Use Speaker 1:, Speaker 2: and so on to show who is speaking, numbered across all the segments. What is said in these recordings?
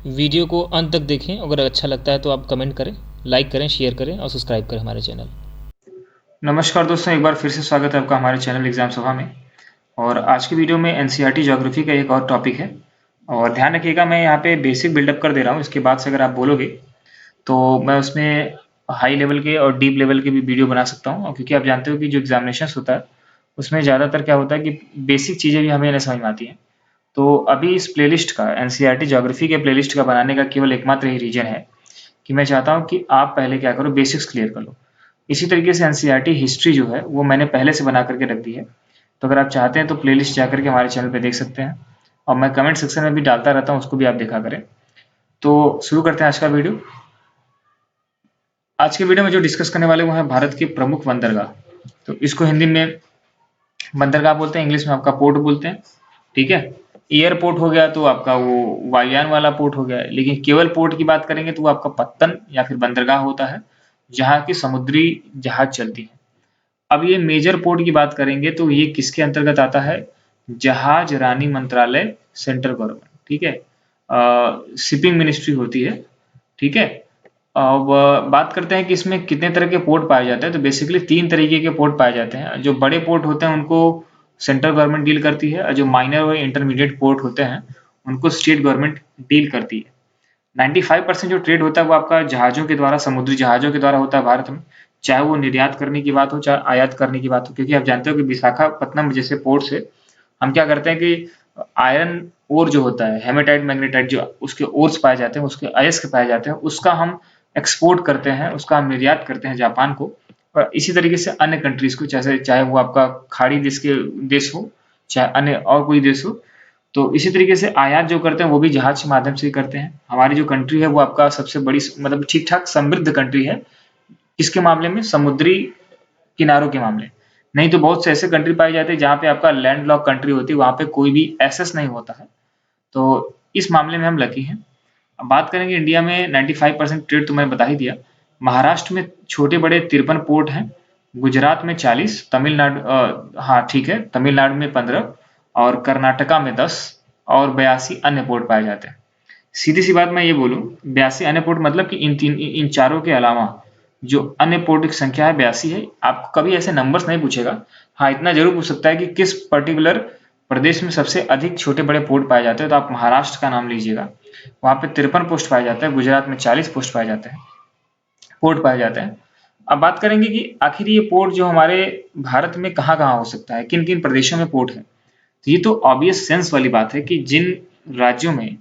Speaker 1: Video को अंत तक देखें। अगर अच्छा लगता है तो आप कमेंट करें, लाइक करें, शेयर करें और सब्सक्राइब करें हमारे चैनल।
Speaker 2: नमस्कार दोस्तों, एक बार फिर से स्वागत है आपका हमारे चैनल एग्जाम सभा में। और आज की वीडियो में एनसीईआरटी ज्योग्राफी का एक और टॉपिक है। और ध्यान रखिएगा, मैं यहाँ पे बेसिक बिल्डअप कर दे रहा हूँ। इसके बाद से अगर आप बोलोगे तो मैं उसमें हाई लेवल के और डीप लेवल के भी वीडियो बना सकता हूँ। और क्योंकि आप जानते हो कि जो एग्जामिनेशन होता है उसमें ज़्यादातर क्या होता है कि बेसिक चीज़ें भी हमें नहीं समझ में आती हैं। तो अभी इस प्लेलिस्ट का, एनसीईआरटी ज्योग्राफी के प्लेलिस्ट का बनाने का केवल एकमात्र ही रीजन है कि मैं चाहता हूँ कि आप पहले क्या करो, बेसिक्स क्लियर कर लो। इसी तरीके से एनसीईआरटी हिस्ट्री जो है वो मैंने पहले से बना करके रख दी है। तो अगर आप चाहते हैं तो प्लेलिस्ट जाकर के हमारे चैनल पे देख सकते हैं। और मैं कमेंट सेक्शन में भी डालता रहता हूँ, उसको भी आप देखा करें। तो शुरू करते हैं आज का वीडियो। आज के वीडियो में जो डिस्कस करने वाले वो है भारत के प्रमुख बंदरगाह। तो इसको हिंदी में बंदरगाह बोलते हैं, इंग्लिश में आपका पोर्ट बोलते हैं। ठीक है। एयरपोर्ट हो गया तो आपका वो वायुयान वाला पोर्ट हो गया, लेकिन केवल पोर्ट की बात करेंगे तो वो आपका पत्तन या फिर बंदरगाह होता है जहाँ की समुद्री जहाज चलती है। अब ये मेजर पोर्ट की बात करेंगे तो ये किसके अंतर्गत आता है? जहाज रानी मंत्रालय, सेंट्रल गवर्नमेंट। ठीक है। शिपिंग मिनिस्ट्री होती है। ठीक है। अब बात करते हैं कि इसमें कितने तरह के पोर्ट पाए जाते हैं। तो बेसिकली 3 तरीके के पोर्ट पाए जाते हैं। जो बड़े पोर्ट होते हैं उनको सेंट्रल गवर्नमेंट डील करती है, और जो माइनर और इंटरमीडिएट पोर्ट होते हैं उनको स्टेट गवर्नमेंट डील करती है। 95% जो ट्रेड होता है वो आपका जहाजों के द्वारा, समुद्री जहाजों के द्वारा होता है भारत में। चाहे वो निर्यात करने की बात हो, चाहे आयात करने की बात हो। क्योंकि आप जानते हो कि विशाखापत्तनम जैसे पोर्ट से हम क्या करते हैं कि आयरन ओर जो होता है, हेमेटाइट मैग्नेटाइट, जो उसके ओर्स पाए जाते हैं, उसके अयस्क पाए जाते हैं, उसका हम एक्सपोर्ट करते हैं, उसका हम निर्यात करते हैं जापान को। और इसी तरीके से अन्य कंट्रीज को, जैसे चाहे वो आपका खाड़ी देश हो, चाहे अन्य और कोई देश हो। तो इसी तरीके से आयात जो करते हैं वो भी जहाज के माध्यम से ही करते हैं। हमारी जो कंट्री है वो आपका सबसे बड़ी, मतलब ठीक ठाक समृद्ध कंट्री है। किसके मामले में? समुद्री किनारों के मामले। नहीं तो बहुत से ऐसे कंट्री पाए जाते हैं जहाँ पे आपका लैंड लॉक कंट्री होती है, वहां पे कोई भी एसेस नहीं होता है। तो इस मामले में हम लकी हैं। अब बात करेंगे इंडिया में 95% ट्रेड तो मैंने बता ही दिया। महाराष्ट्र में छोटे बड़े 53 पोर्ट हैं। गुजरात में 40, तमिलनाडु, हाँ ठीक है, तमिलनाडु में 15 और कर्नाटका में 10 और 82 अन्य पोर्ट पाए जाते हैं। सीधी सी बात मैं ये बोलूं, 82 अन्य पोर्ट मतलब कि इन चारों के अलावा जो अन्य पोर्ट की संख्या है 82 है। आपको कभी ऐसे नंबर्स नहीं पूछेगा। हाँ, इतना जरूर पूछ सकता है कि किस पर्टिकुलर प्रदेश में सबसे अधिक छोटे बड़े पोर्ट पाए जाते हैं, तो आप महाराष्ट्र का नाम लीजिएगा। वहां पे 53 पोस्ट पाए जाते हैं। गुजरात में 40 पोस्ट पाए जाते हैं, पोर्ट पाए जाते हैं। अब बात करेंगे कि आखिर ये पोर्ट जो हमारे भारत में कहाँ कहाँ हो सकता है, किन किन प्रदेशों में पोर्ट है। तो ये तो ऑब्वियस सेंस वाली बात है कि जिन राज्यों में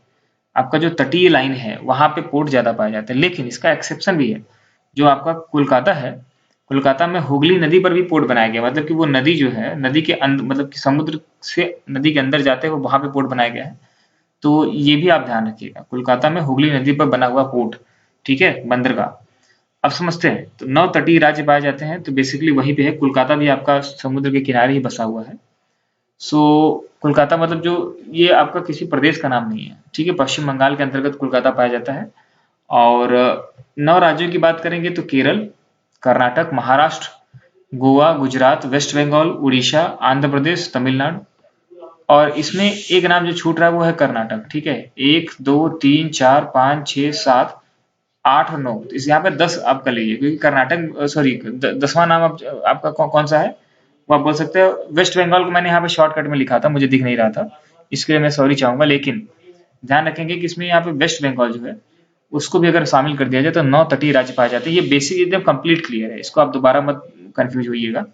Speaker 2: आपका जो तटीय लाइन है वहां पे पोर्ट ज्यादा पाए जाते हैं। लेकिन इसका एक्सेप्शन भी है। जो आपका कोलकाता है, कोलकाता में हुगली नदी पर भी पोर्ट बनाया गया। मतलब कि वो नदी जो है, नदी के अंदर, मतलब कि समुद्र से नदी के अंदर जाते हुए वहां पे पोर्ट बनाया गया है। तो ये भी आप ध्यान रखिएगा, कोलकाता में हुगली नदी पर बना हुआ पोर्ट। ठीक है, बंदरगाह। अब समझते हैं। तो 9 तटीय राज्य पाए जाते हैं, तो बेसिकली वहीं पे है। कोलकाता भी आपका समुद्र के किनारे ही बसा हुआ है। सो कोलकाता मतलब जो, ये आपका किसी प्रदेश का नाम नहीं है। ठीक है, पश्चिम बंगाल के अंतर्गत कोलकाता पाया जाता है। और 9 राज्यों की बात करेंगे तो केरल, कर्नाटक, महाराष्ट्र, गोवा, गुजरात, वेस्ट बंगाल, उड़ीसा, आंध्र प्रदेश, तमिलनाडु। और इसमें एक नाम जो छूट रहा है वो है कर्नाटक। ठीक है, 1 2 3 4 5 6 7 8 और 9, तो इस यहाँ पे 10 आप कर लीजिए, क्योंकि कर्नाटक, सॉरी, 10वां नाम आपका कौन सा है वो आप बोल सकते हो। वेस्ट बंगाल को मैंने यहाँ पे शॉर्टकट में लिखा था, मुझे दिख नहीं रहा था, इसके लिए मैं सॉरी चाहूंगा। लेकिन ध्यान रखेंगे कि इसमें यहाँ पे वेस्ट बंगाल जो है उसको भी अगर शामिल कर दिया जाए तो 9 तटीय राज्य पाए जाते हैं। ये बेसिक एकदम कंप्लीट क्लियर है, इसको आप दोबारा मत कंफ्यूज होइएगा।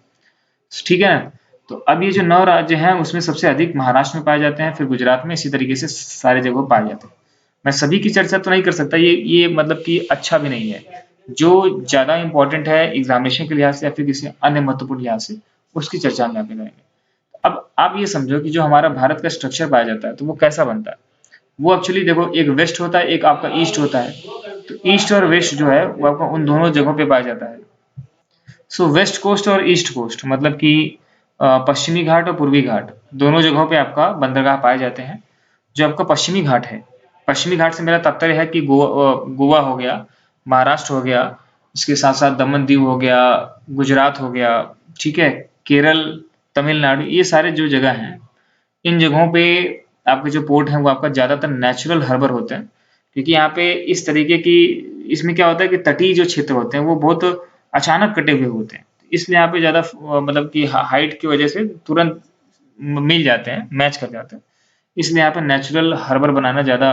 Speaker 2: ठीक है ना? तो अब ये जो 9 राज्य हैं उसमें सबसे अधिक महाराष्ट्र में पाए जाते हैं, फिर गुजरात में, इसी तरीके से सारे जगहों पाए जाते हैं। मैं सभी की चर्चा तो नहीं कर सकता, ये मतलब कि अच्छा भी नहीं है। जो ज्यादा इंपॉर्टेंट है एग्जामिनेशन के लिहाज से या फिर किसी अन्य महत्वपूर्ण लिहाज से, उसकी चर्चा हम यहाँ पे करेंगे। अब आप ये समझो कि जो हमारा भारत का स्ट्रक्चर पाया जाता है तो वो कैसा बनता है। वो एक्चुअली देखो, एक वेस्ट होता है, एक आपका ईस्ट होता है। तो ईस्ट और वेस्ट जो है वो आपका उन दोनों जगहों पे पाया जाता है। सो वेस्ट कोस्ट और ईस्ट कोस्ट मतलब कि पश्चिमी घाट और पूर्वी घाट, दोनों जगहों पे आपका बंदरगाह पाए जाते हैं। जो आपका पश्चिमी घाट है, पश्चिमी घाट से मेरा तात्पर्य है कि गोवा हो गया, महाराष्ट्र हो गया, इसके साथ साथ दमन दीव हो गया, गुजरात हो गया। ठीक है, केरल, तमिलनाडु, ये सारे जो जगह हैं, इन जगहों पे आपके जो पोर्ट हैं वो आपका ज्यादातर नेचुरल हार्बर होते हैं। क्योंकि यहाँ पे इस तरीके की, इसमें क्या होता है कि तटीय जो क्षेत्र होते हैं वो बहुत अचानक कटे हुए होते हैं, इसलिए यहाँ पे ज़्यादा मतलब कि हाइट की वजह से तुरंत मिल जाते हैं, मैच कर जाते हैं, इसलिए यहाँ पे नेचुरल हार्बर बनाना ज़्यादा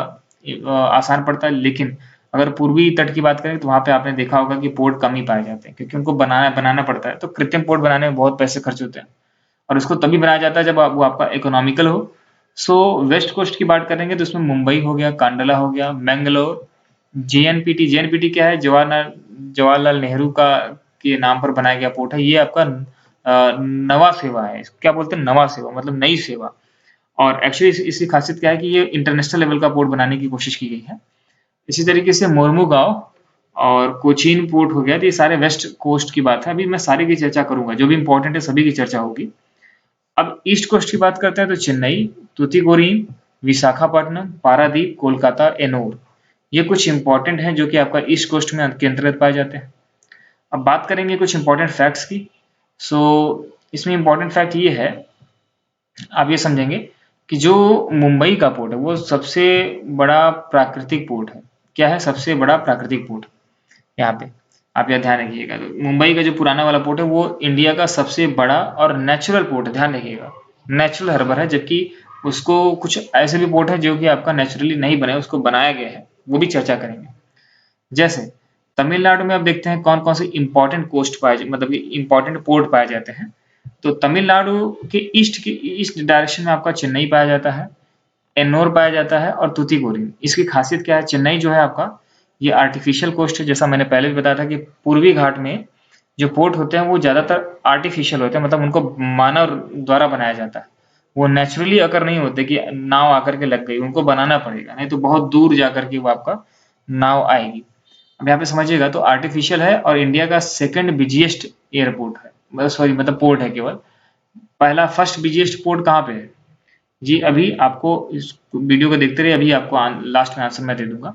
Speaker 2: आसान पड़ता है। लेकिन अगर पूर्वी तट की बात करें तो वहाँ पे आपने देखा होगा कि पोर्ट कम ही पाए जाते हैं, क्योंकि उनको बनाना पड़ता है, तो कृत्रिम पोर्ट बनाने में बहुत पैसे खर्च होते हैं और उसको तभी बनाया जाता है जब वो आपका इकोनॉमिकल हो। सो वेस्ट कोस्ट की बात करेंगे तो उसमें मुंबई हो गया, कांडला हो गया, मैंगलोर, जेएनपीटी। जेएनपीटी क्या है? जवाहरलाल नेहरू का के नाम पर बनाया गया पोर्ट है। ये आपका नवा सेवा है, क्या बोलते हैं, नवा सेवा मतलब नई सेवा। और एक्चुअली इसकी खासियत क्या है कि ये इंटरनेशनल लेवल का पोर्ट बनाने की कोशिश की गई है। इसी तरीके से मोरमुगांव और कोचीन पोर्ट हो गया, तो ये सारे वेस्ट कोस्ट की बात है। अभी मैं सारी की चर्चा करूंगा, जो भी इंपॉर्टेंट है सभी की चर्चा होगी। अब ईस्ट कोस्ट की बात करते हैं तो चेन्नई, तूतीकोरिन, विशाखापट्टनम, पारादीप, कोलकाता, एनोर, ये कुछ इंपॉर्टेंट हैं जो कि आपका ईस्ट कोस्ट में के अंतर्गत पाए जाते हैं। अब बात करेंगे कुछ इंपॉर्टेंट फैक्ट्स की। सो इसमें इंपॉर्टेंट फैक्ट ये है, आप ये समझेंगे कि जो मुंबई का पोर्ट है वो सबसे बड़ा प्राकृतिक पोर्ट है। क्या है? सबसे बड़ा प्राकृतिक पोर्ट। यहाँ पे आप यह ध्यान रखिएगा, तो मुंबई का जो पुराना वाला पोर्ट है वो इंडिया का सबसे बड़ा और नेचुरल पोर्ट है, ध्यान रखिएगा, नेचुरल हार्बर है। जबकि उसको कुछ ऐसे भी पोर्ट है जो कि आपका नेचुरली नहीं बने, उसको बनाया गया है, वो भी चर्चा करेंगे। जैसे तमिलनाडु में आप देखते हैं कौन कौन से इंपॉर्टेंट कोस्ट पाए, मतलब कि इंपॉर्टेंट पोर्ट पाए जाते हैं। तो तमिलनाडु के ईस्ट डायरेक्शन में आपका चेन्नई पाया जाता है, एन्नोर पाया जाता है और तूतीकोरिन। इसकी खासियत क्या है? चेन्नई जो है आपका, ये आर्टिफिशियल कोस्ट है, जैसा मैंने पहले भी बताया था कि पूर्वी घाट में जो पोर्ट होते हैं वो ज़्यादातर आर्टिफिशियल होते हैं, मतलब उनको मानव द्वारा बनाया जाता है। वो नेचुरली अगर नहीं होते कि नाव आकर के लग गई, उनको बनाना पड़ेगा, नहीं तो बहुत दूर जाकर के वो आपका नाव आएगी। अब यहाँ पे समझिएगा, तो आर्टिफिशियल है और इंडिया का सेकंड बिजिएस्ट एयरपोर्ट है, मतलब सॉरी मतलब पोर्ट है केवल। पहला फर्स्ट बिजिएस्ट पोर्ट कहाँ पे है जी? अभी आपको इस वीडियो को देखते रहिए, अभी आपको लास्ट में आंसर मैं दे दूंगा।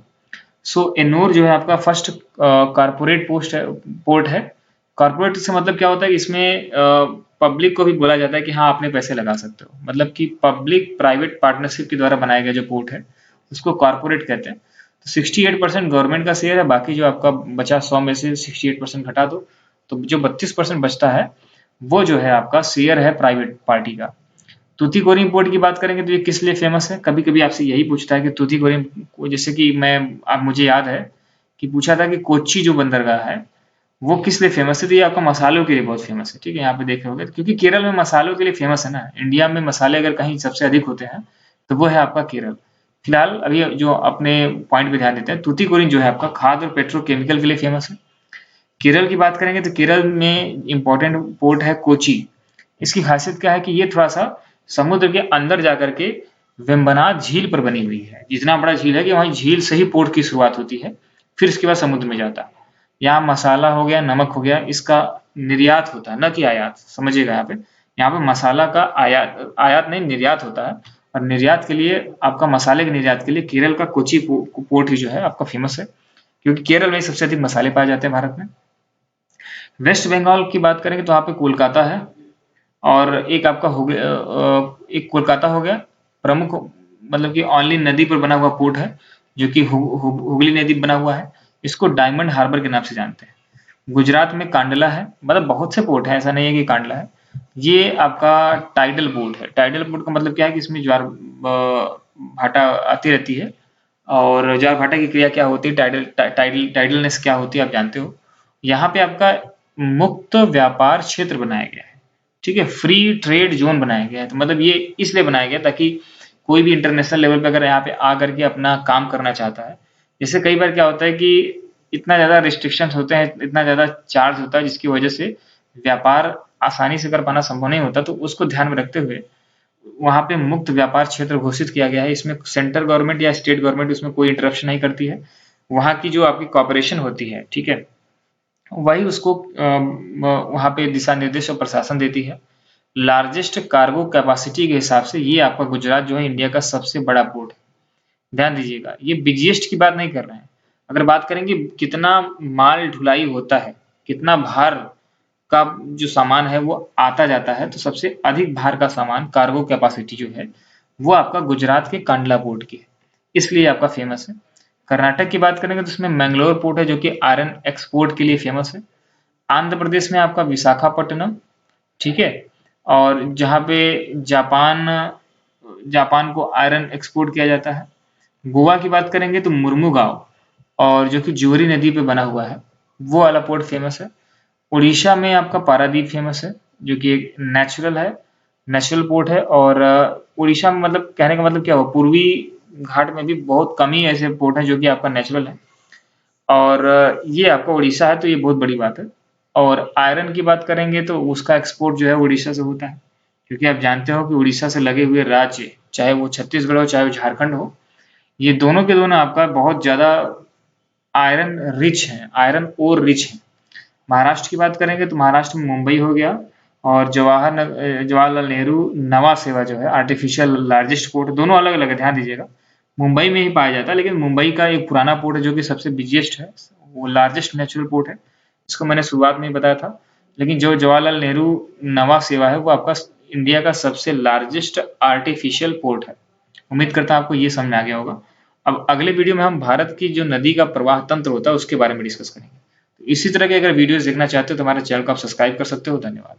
Speaker 2: सो एन्नोर जो है आपका फर्स्ट कारपोरेट पोर्ट है। कारपोरेट से मतलब क्या होता है कि इसमें पब्लिक को भी बोला जाता है कि हाँ अपने पैसे लगा सकते हो, मतलब कि पब्लिक प्राइवेट पार्टनरशिप के द्वारा बनाया गया जो पोर्ट है उसको कारपोरेट कहते हैं। तो 68% गवर्नमेंट का शेयर है, बाकी जो आपका बचा 100 में से 68% घटा दो तो जो 32% बचता है वो जो है आपका शेयर है प्राइवेट पार्टी का। तूतीकोरिन पोर्ट की बात करेंगे तो ये किस लिए फेमस है? कभी कभी आपसे यही पूछता है कि तूतीकोरिन को, जैसे कि आप मुझे याद है कि पूछा था कि कोच्चि जो बंदरगाह है वो किस लिए फेमस है, तो ये आपका मसालों के लिए बहुत फेमस है। ठीक है, यहाँ पे देख रहे होंगे क्योंकि केरल में मसालों के लिए फेमस है ना। इंडिया में मसाले अगर कहीं सबसे अधिक होते हैं तो वो है आपका केरल। फिलहाल अभी जो अपने पॉइंट पे ध्यान देते हैं, तूतीकोरिन जो है आपका खाद्य और पेट्रोकेमिकल के लिए फेमस है। केरल की बात करेंगे तो केरल में इंपॉर्टेंट पोर्ट है कोची। इसकी खासियत क्या है कि ये थोड़ा सा समुद्र के अंदर जाकर के वेम्बनाड झील पर बनी हुई है। इतना बड़ा झील है कि वहीं झील से ही पोर्ट की शुरुआत होती है, फिर इसके बाद समुद्र में जाता है। यहाँ मसाला हो गया, नमक हो गया, इसका निर्यात होता है, न कि आयात, समझिएगा। यहाँ पे मसाला का आयात नहीं, निर्यात होता है। और निर्यात के लिए आपका, मसाले के निर्यात के लिए केरल का कोची पोर्ट ही जो है आपका फेमस है, क्योंकि केरल में सबसे अधिक मसाले पाए जाते हैं भारत में। वेस्ट बंगाल की बात करेंगे तो यहाँ पे कोलकाता है, और एक आपका हो गया, एक कोलकाता हो गया प्रमुख, मतलब कि ओनली नदी पर बना हुआ पोर्ट है जो कि हुगली नदी बना हुआ है। इसको डायमंड हार्बर के नाम से जानते हैं। गुजरात में कांडला है, मतलब बहुत से पोर्ट है, ऐसा नहीं है कि कांडला है। ये आपका टाइडल पोर्ट है। टाइडल पोर्ट का मतलब क्या है कि इसमें ज्वार भाटा आती रहती है, और ज्वार भाटा की क्रिया क्या होती है, टाइडलनेस क्या होती है आप जानते हो। यहाँ पे आपका मुक्त व्यापार क्षेत्र बनाया गया है, ठीक है, फ्री ट्रेड जोन बनाया गया है। तो मतलब ये इसलिए बनाया गया ताकि कोई भी इंटरनेशनल लेवल पे अगर यहाँ पे आ करके अपना काम करना चाहता है, जैसे कई बार क्या होता है कि इतना ज़्यादा रिस्ट्रिक्शंस होते हैं, इतना ज़्यादा चार्ज होता है, जिसकी वजह से व्यापार आसानी से कर पाना संभव नहीं होता। तो उसको ध्यान में रखते हुए वहाँ पे मुक्त व्यापार क्षेत्र घोषित किया गया है। इसमें सेंट्रल गवर्नमेंट या स्टेट गवर्नमेंट उसमें कोई इंटरप्शन नहीं करती है। वहाँ की जो आपकी कॉर्पोरेशन होती है, ठीक है, वही उसको वहाँ पे दिशा निर्देश और प्रशासन देती है। लार्जेस्ट कार्गो कैपेसिटी के हिसाब से ये आपका गुजरात जो है इंडिया का सबसे बड़ा पोर्ट है। ध्यान दीजिएगा, ये बिजिएस्ट की बात नहीं कर रहे हैं। अगर बात करेंगे कितना माल ढुलाई होता है, कितना भार का जो सामान है वो आता जाता है, तो सबसे अधिक भार का सामान कार्गो कैपेसिटी जो है वो आपका गुजरात के कांडला पोर्ट की है, इसलिए आपका फेमस है। कर्नाटक की बात करेंगे तो उसमें मैंगलोर पोर्ट है जो कि आयरन एक्सपोर्ट के लिए फेमस है। आंध्र प्रदेश में आपका विशाखापट्टनम, ठीक है, और जहाँ पे जापान जापान को आयरन एक्सपोर्ट किया जाता है। गोवा की बात करेंगे तो मुर्मुगांव, और जो कि जोरी नदी पे बना हुआ है, वो वाला पोर्ट फेमस है। उड़ीसा में आपका पारादीप फेमस है, जो कि एक नेचुरल पोर्ट है। और उड़ीसा में मतलब कहने का मतलब क्या हुआ, पूर्वी घाट में भी बहुत कम ही ऐसे पोर्ट हैं जो कि आपका नेचुरल है। और ये आपका उड़ीसा है, तो ये बहुत बड़ी बात है। और आयरन की बात करेंगे तो उसका एक्सपोर्ट जो है उड़ीसा से होता है, क्योंकि आप जानते हो कि उड़ीसा से लगे हुए राज्य, चाहे वो छत्तीसगढ़ हो चाहे वो झारखंड हो, ये दोनों के दोनों आपका बहुत ज़्यादा आयरन रिच हैं, आयरन और रिच हैं। महाराष्ट्र की बात करेंगे तो महाराष्ट्र में मुंबई हो गया, और जवाहरलाल नेहरू नवा सेवा जो है आर्टिफिशियल लार्जेस्ट पोर्ट, दोनों अलग अलग है, ध्यान दीजिएगा। मुंबई में ही पाया जाता है, लेकिन मुंबई का एक पुराना पोर्ट है जो कि सबसे बिजिएस्ट है, वो लार्जेस्ट नेचुरल पोर्ट है, इसको मैंने शुरुआत में ही बताया था। लेकिन जो जवाहरलाल नेहरू नवा सेवा है वो आपका इंडिया का सबसे लार्जेस्ट आर्टिफिशियल पोर्ट है। उम्मीद करता हूँ आपको ये समझ में आ गया होगा। अब अगले वीडियो में हम भारत की जो नदी का प्रवाह तंत्र होता है उसके बारे में डिस्कस करेंगे। तो इसी तरह के अगर वीडियोस देखना चाहते हो तो हमारे चैनल को आप सब्सक्राइब कर सकते हो। धन्यवाद।